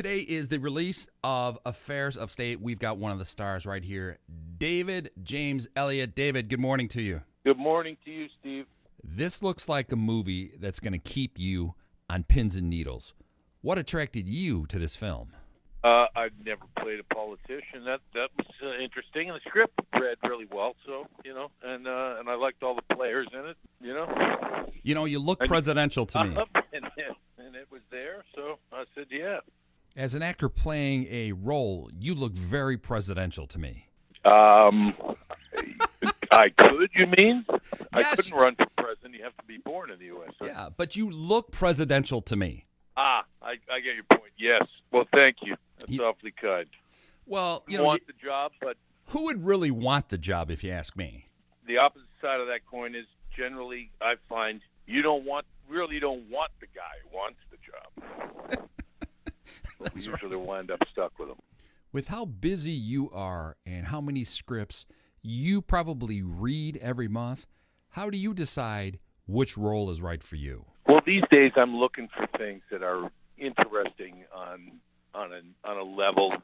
Today is the release of Affairs of State. We've got one of the stars right here, David James Elliott. David, good morning to you. Good morning to you, Steve. This looks like a movie that's going to keep you on pins and needles. What attracted you to this film? I've never played a politician. That was interesting, and the script read really well. So and I liked all the players in it. You look presidential to me. And it was there, so I said, yeah. As an actor playing a role, you look very presidential to me. I could, you mean? Yes. I couldn't run for president. You have to be born in the U.S. So. Yeah, but you look presidential to me. I get your point. Yes. Well, thank you. That's awfully kind. Well, want the job, but who would really want the job, if you ask me? The opposite side of that coin is generally, I find, you don't want the guy who wants the job. That's we usually right. wind up stuck with him. With how busy you are and how many scripts you probably read every month, how do you decide which role is right for you? Well, these days I'm looking for things that are interesting on a level,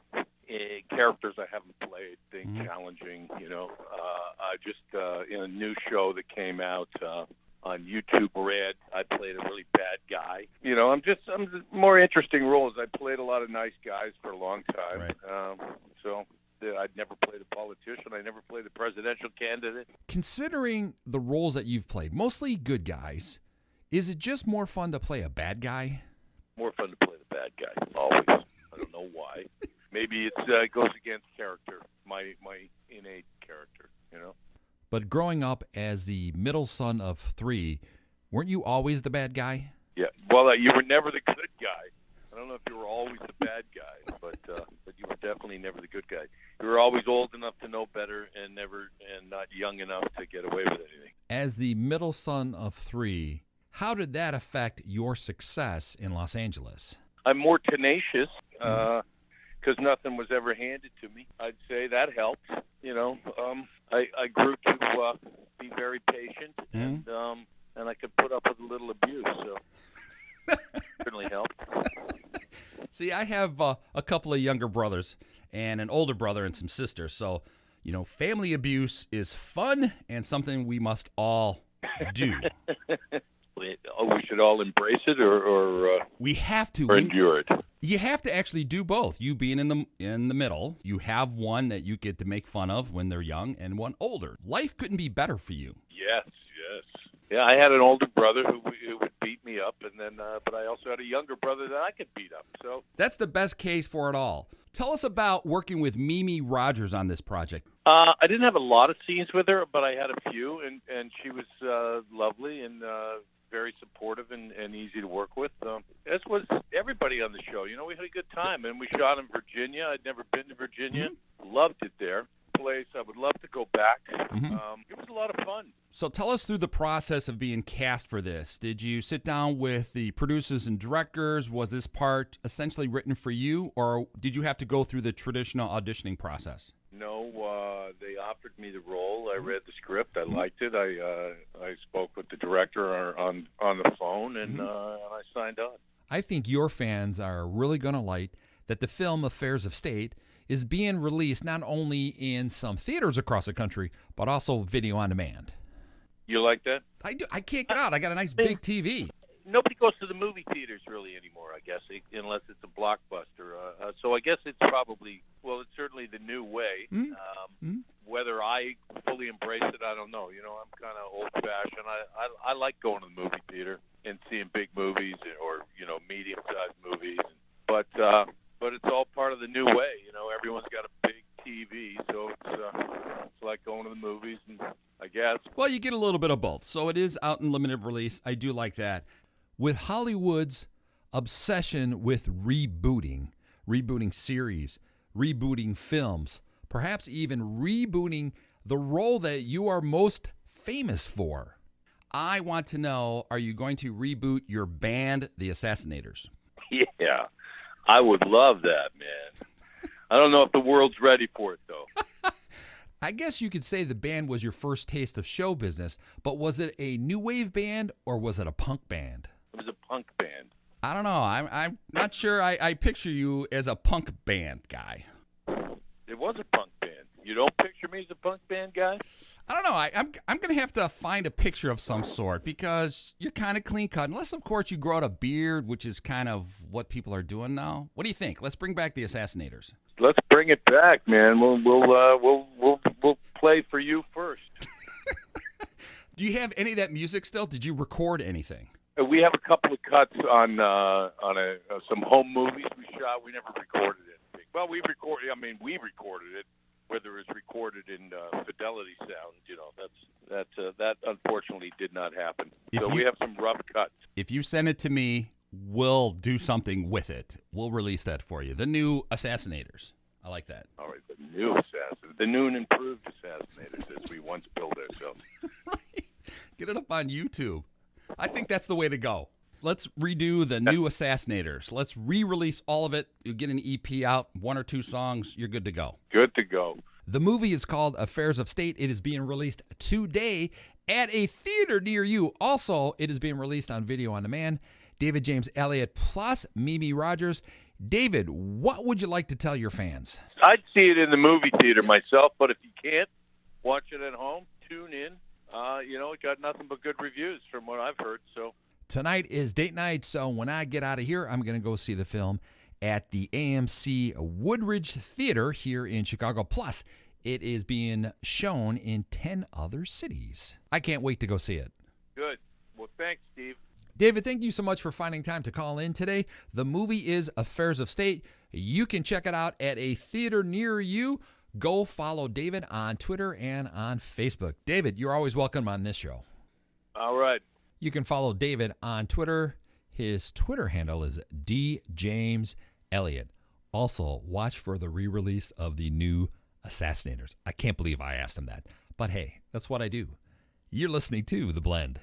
characters I haven't played, things challenging. I just in a new show that came out on YouTube Red, I played a really bad guy. I'm more interesting roles. I played a lot of nice guys for a long time. Right. So I'd never played a politician. I never played a presidential candidate. Considering the roles that you've played, mostly good guys, is it just more fun to play a bad guy? More fun to play the bad guy, always. I don't know why. Maybe it goes against character, my innate character, But growing up as the middle son of three, weren't you always the bad guy? Yeah. Well, you were never the good guy. I don't know if you were always the bad guy, but you were definitely never the good guy. You were always old enough to know better and not young enough to get away with anything. As the middle son of three, how did that affect your success in Los Angeles? I'm more tenacious because nothing was ever handed to me. I'd say that helped. I grew to be very patient, and I could put up with a little abuse, so certainly helped. See, I have a couple of younger brothers and an older brother and some sisters, so family abuse is fun and something we must all do. We should all embrace it, or we have to endure it. You have to actually do both. You being in the middle, you have one that you get to make fun of when they're young, and one older. Life couldn't be better for you. Yes. Yeah, I had an older brother who would beat me up, and then but I also had a younger brother that I could beat up. So that's the best case for it all. Tell us about working with Mimi Rogers on this project. I didn't have a lot of scenes with her, but I had a few, and she was lovely and very supportive and easy to work with. As was everybody on the show. We had a good time, and we shot in Virginia. I'd never been to Virginia. Loved it there. Place I would love to go back. It was a lot of fun. So tell us through the process of being cast for this. Did you sit down with the producers and directors? Was this part essentially written for you, or did you have to go through the traditional auditioning process? No, they offered me the role. I read the script. I liked it. I spoke with the director on the phone, and I signed on. I think your fans are really going to like that the film Affairs of State is being released not only in some theaters across the country, but also video on demand. You like that? I do. I can't get out. I got a nice big TV. Nobody goes to the movie theaters really anymore, I guess, unless it's a blockbuster. So I guess it's probably, it's certainly the new way. Whether I fully embrace it, I don't know. I'm kind of old-fashioned. I like going to the movie theater and seeing big movies or, medium-sized movies. But it's all part of the new way. Everyone's got a big TV, so it's like going to the movies, and I guess. Well, you get a little bit of both. So it is out in limited release. I do like that. With Hollywood's obsession with rebooting series, rebooting films, perhaps even rebooting the role that you are most famous for, I want to know, are you going to reboot your band, The Assassinators? Yeah, I would love that, man. I don't know if the world's ready for it, though. I guess you could say the band was your first taste of show business, but was it a new wave band or was it a punk band? It was a punk band. I don't know. I'm not sure I picture you as a punk band guy. It was a punk band. You don't picture me as a punk band guy? I don't know. I'm going to have to find a picture of some sort because you're kind of clean cut. Unless, of course, you grow out a beard, which is kind of what people are doing now. What do you think? Let's bring back the Assassinators. Let's bring it back, man. We'll play for you first. Do you have any of that music still? Did you record anything? We have a couple of cuts on some home movies we shot. We never recorded anything. Well, we recorded it. Whether it's recorded in fidelity sound, that unfortunately did not happen. We have some rough cuts. If you send it to me, we'll do something with it. We'll release that for you. The new Assassinators. I like that. All right, the new and improved Assassinators, as we once billed ourselves. Right. Get it up on YouTube. I think that's the way to go. Let's redo the new Assassinators. Let's re-release all of it. You get an EP out, 1 or 2 songs, you're good to go. Good to go. The movie is called Affairs of State. It is being released today at a theater near you. Also, it is being released on video on demand. David James Elliott plus Mimi Rogers. David, what would you like to tell your fans? I'd see it in the movie theater myself, but if you can't, watch it at home, tune in. It got nothing but good reviews from what I've heard, so... Tonight is date night, so when I get out of here, I'm going to go see the film at the AMC Woodridge Theater here in Chicago. Plus, it is being shown in 10 other cities. I can't wait to go see it. Good. Well, thanks, Steve. David, thank you so much for finding time to call in today. The movie is Affairs of State. You can check it out at a theater near you. Go follow David on Twitter and on Facebook. David, you're always welcome on this show. All right. You can follow David on Twitter. His Twitter handle is DJamesElliott. Also, watch for the re-release of the new Assassinators. I can't believe I asked him that. But hey, that's what I do. You're listening to The Blend.